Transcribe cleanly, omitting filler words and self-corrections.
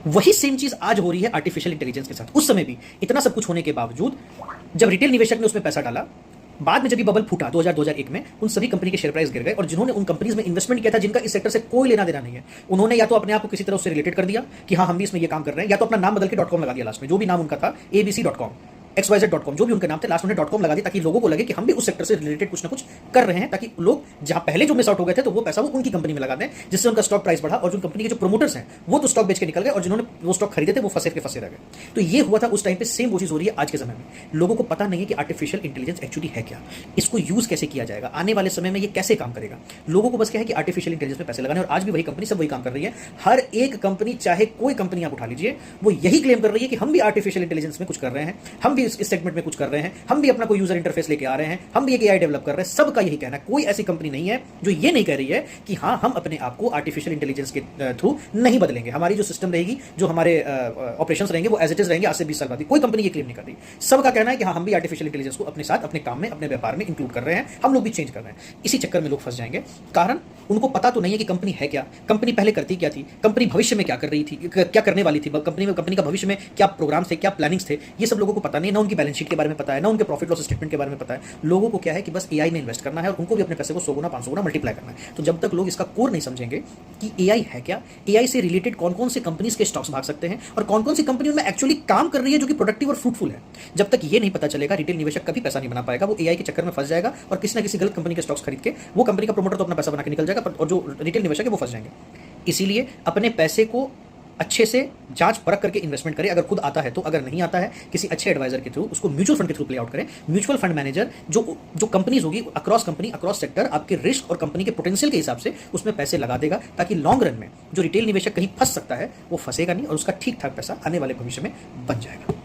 वही सेम चीज आज हो रही है आर्टिफिशियल इंटेलिजेंस के साथ। उस समय भी इतना सब कुछ होने के बावजूद जब रिटेल निवेशक ने उसमें पैसा डाला, बाद में जब ये बबल फूटा 2000-2001 में, उन सभी कंपनी के शेयर प्राइस गिर गए और जिन्होंने उन कंपनीज में इन्वेस्टमेंट किया था जिनका इस सेक्टर से कोई लेना देना नहीं है, उन्होंने या तो अपने आप को किसी तरह उससे रिलेटेड कर दिया कि हाँ हम भी इसमें ये काम कर रहे हैं, या तो अपना नाम बदल के .com लगा दिया लास्ट में, जो भी नाम उनका था abc.com xyz.com, जो भी उनके नाम थे लास्ट में .com लगा दिया ताकि लोगों को लगे कि हम भी उस सेक्टर से रिलेटेड कुछ ना कुछ कर रहे हैं, ताकि लोग जहां पहले जो मिस आउट हो गए थे तो वो पैसा वो उनकी कंपनी में लगा दें, जिससे उनका स्टॉक प्राइस बढ़ा और जो कंपनी के जो प्रोमोटर्स हैं वो तो स्टॉक बेच के निकल गए और जिन्होंने वो स्टॉक खरीदे थे वो फंसे के फंसे रह गए। तो ये हुआ था उस टाइम पे, सेम वो चीज हो रही है आज के समय में। लोगों को पता नहीं है कि आर्टिफिशियल इंटेलिजेंस एक्चुअली है क्या, इसको यूज कैसे किया जाएगा, आने वाले समय में ये कैसे काम करेगा। लोगों को बस क्या है कि आर्टिफिशियल इंटेलिजेंस में पैसे लगाने, और आज भी वही कंपनी सब वही काम कर रही है। हर एक कंपनी, चाहे कोई कंपनी आप उठा लीजिए, वो यही क्लेम कर रही है कि हम भी आर्टिफिशियल इंटेलिजेंस में कुछ कर रहे हैं, हम भी इस सेगमेंट में कुछ कर रहे हैं, हम भी अपना कोई यूजर इंटरफेस लेके आ रहे हैं, हम भी एक एआई डेवलप कर रहे हैं। सबका यही कहना है, कोई ऐसी कंपनी नहीं है जो ये नहीं कह रही है कि हाँ हम अपने आप को आर्टिफिशियल इंटेलिजेंस के थ्रू नहीं बदलेंगे, हमारी जो सिस्टम रहेगी, जो हमारे ऑपरेशंस रहेंगे वो एज इट इज रहेंगे आज से 20 साल बाद। कोई कंपनी ये क्लेम नहीं कर रही। सबका कहना है कि हाँ हम भी आर्टिफिशियल इंटेलिजेंस को अपने साथ, अपने काम में, अपने व्यापार में इंक्लूड कर रहे हैं, हम लोग भी चेंज कर रहे हैं। इसी चक्कर में लोग फंस जाएंगे, कारण उनको पता तो नहीं है कि कंपनी है क्या, कंपनी पहले करती क्या थी, कंपनी भविष्य में क्या कर रही थी, क्या करने वाली थी, कंपनी का भविष्य में क्या प्रोग्राम थे, क्या प्लानिंग्स थे, ये सब लोगों को पता नहीं। ना उनकी बैलेंस शीट के बारे में पता है, ना उनके प्रॉफिट लॉस स्टेटमेंट के बारे में पता है। लोगों को क्या है कि बस एआई में इन्वेस्ट करना है और उनको भी अपने पैसे को 100 गुना 500 गुना मल्टीप्लाई करना है। तो जब तक लोग इसका कोर नहीं समझेंगे कि एआई है क्या, एआई से रिलेटेड कौन कौन से कंपनीज के स्टॉक्स भाग सकते हैं और कौन कौन सी कंपनी में एक्चुअली काम कर रही है जो कि प्रोडक्टिव और फ्रूटफुल है, जब तक ये नहीं पता चलेगा रिटेल निवेशक कभी पैसा नहीं बना पाएगा। वो एआई के चक्कर में फंस जाएगा और किसी ना किसी गलत कंपनी के स्टॉक्स खरीद के वो कंपनी का प्रोमोटर तो अपना पैसा बना के निकल जाएगा, और जो रिटेल निवेशक है वो फंस जाएंगे। इसीलिए अपने पैसे को अच्छे से जांच परख करके इन्वेस्टमेंट करें, अगर खुद आता है तो, अगर नहीं आता है किसी अच्छे एडवाइजर के थ्रू उसको म्यूचुअल फंड के थ्रू प्ले आउट करें। म्यूचुअल फंड मैनेजर जो कंपनीज होगी अक्रॉस कंपनी, अक्रॉस सेक्टर, आपके रिस्क और कंपनी के पोटेंशियल के हिसाब से उसमें पैसे लगा देगा, ताकि लॉन्ग रन में जो रिटेल निवेशक कहीं फंस सकता है वो फंसेगा नहीं और उसका ठीक ठाक पैसा आने वाले भविष्य में बन जाएगा।